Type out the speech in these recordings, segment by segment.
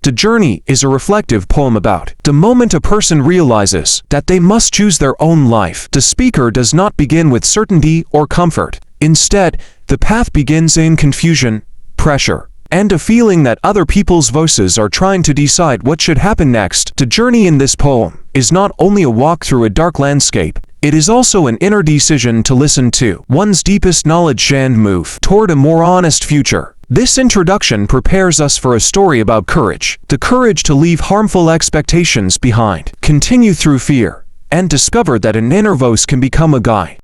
The Journey is a reflective poem about the moment a person realizes that they must choose their own life. The speaker does not begin with certainty or comfort. Instead, the path begins in confusion, pressure, and a feeling that other people's voices are trying to decide what should happen next. The journey in this poem is not only a walk through a dark landscape, it is also an inner decision to listen to one's deepest knowledge and move toward a more honest future. This introduction prepares us for a story about courage, the courage to leave harmful expectations behind, continue through fear, and discover that an inner voice can become a guide.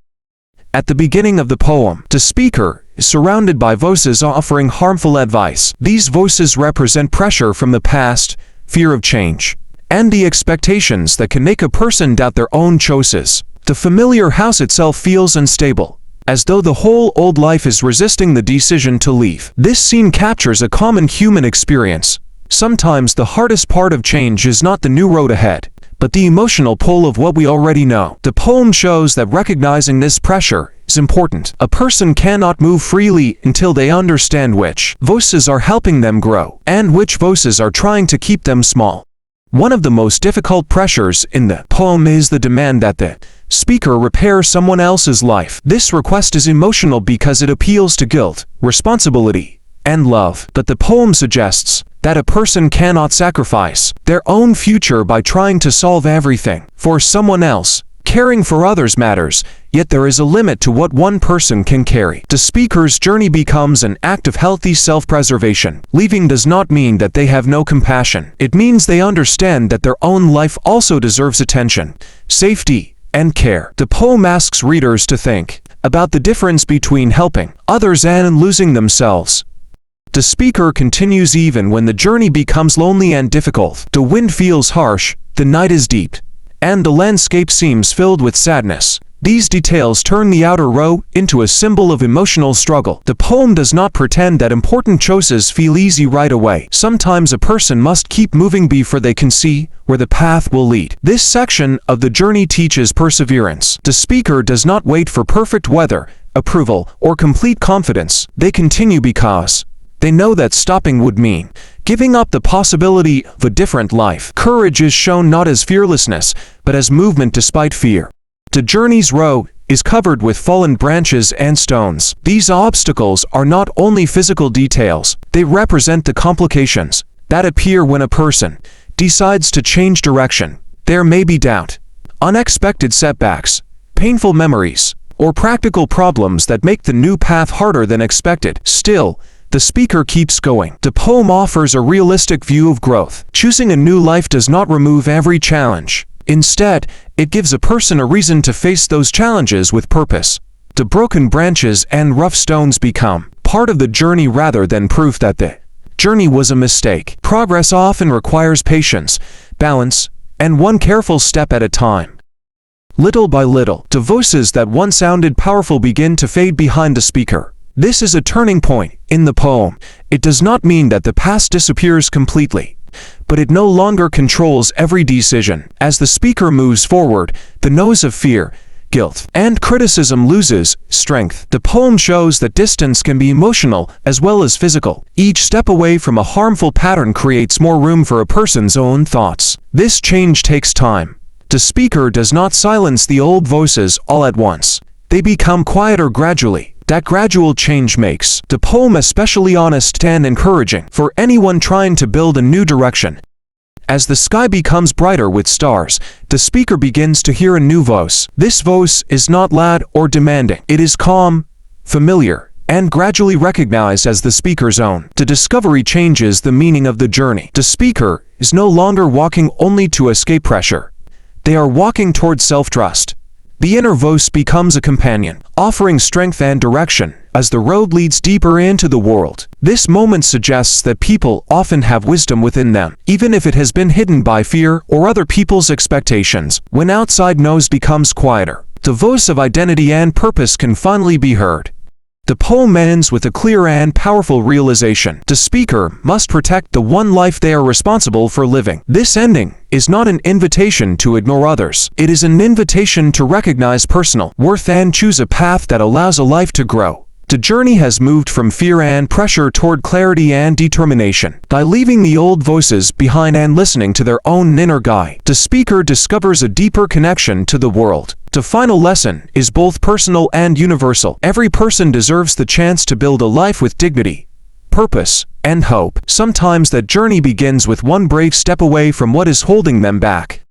At the beginning of the poem, the speaker is surrounded by voices offering harmful advice. These voices represent pressure from the past, fear of change, and the expectations that can make a person doubt their own choices. The familiar house itself feels unstable, as though the whole old life is resisting the decision to leave. This scene captures a common human experience. Sometimes the hardest part of change is not the new road ahead, but the emotional pull of what we already know. The poem shows that recognizing this pressure is important. A person cannot move freely until they understand which voices are helping them grow, and which voices are trying to keep them small. One of the most difficult pressures in the poem is the demand that the speaker repair someone else's life. This request is emotional because it appeals to guilt, responsibility, and love. But the poem suggests that a person cannot sacrifice their own future by trying to solve everything for someone else. Caring for others matters, yet there is a limit to what one person can carry. The speaker's journey becomes an act of healthy self-preservation. Leaving does not mean that they have no compassion. It means they understand that their own life also deserves attention, safety, and care. The poem asks readers to think about the difference between helping others and losing themselves. The speaker continues even when the journey becomes lonely and difficult. The wind feels harsh, the night is deep, and the landscape seems filled with sadness. These details turn the outer row into a symbol of emotional struggle. The poem does not pretend that important choices feel easy right away. Sometimes a person must keep moving before they can see where the path will lead. This section of the journey teaches perseverance. The speaker does not wait for perfect weather, approval, or complete confidence. They continue because they know that stopping would mean giving up the possibility of a different life. Courage is shown not as fearlessness, but as movement despite fear. The journey's road is covered with fallen branches and stones. These obstacles are not only physical details, they represent the complications that appear when a person decides to change direction. There may be doubt, unexpected setbacks, painful memories, or practical problems that make the new path harder than expected. Still, the speaker keeps going. The poem offers a realistic view of growth. Choosing a new life does not remove every challenge. Instead, it gives a person a reason to face those challenges with purpose. The broken branches and rough stones become part of the journey rather than proof that the journey was a mistake. Progress often requires patience, balance, and one careful step at a time. Little by little, the voices that once sounded powerful begin to fade behind the speaker. This is a turning point in the poem. It does not mean that the past disappears completely, but it no longer controls every decision. As the speaker moves forward, the noise of fear, guilt, and criticism loses strength. The poem shows that distance can be emotional as well as physical. Each step away from a harmful pattern creates more room for a person's own thoughts. This change takes time. The speaker does not silence the old voices all at once. They become quieter gradually. That gradual change makes the poem especially honest and encouraging for anyone trying to build a new direction. As the sky becomes brighter with stars, the speaker begins to hear a new voice. This voice is not loud or demanding. It is calm, familiar, and gradually recognized as the speaker's own. The discovery changes the meaning of the journey. The speaker is no longer walking only to escape pressure. They are walking towards self-trust. The inner voice becomes a companion, offering strength and direction as the road leads deeper into the world. This moment suggests that people often have wisdom within them, even if it has been hidden by fear or other people's expectations. When outside noise becomes quieter, the voice of identity and purpose can finally be heard. The poem ends with a clear and powerful realization. The speaker must protect the one life they are responsible for living. This ending is not an invitation to ignore others. It is an invitation to recognize personal worth and choose a path that allows a life to grow The journey has moved from fear and pressure toward clarity and determination. By leaving the old voices behind and listening to their own inner guide, the speaker discovers a deeper connection to the world. The final lesson is both personal and universal. Every person deserves the chance to build a life with dignity, purpose, and hope. Sometimes that journey begins with one brave step away from what is holding them back.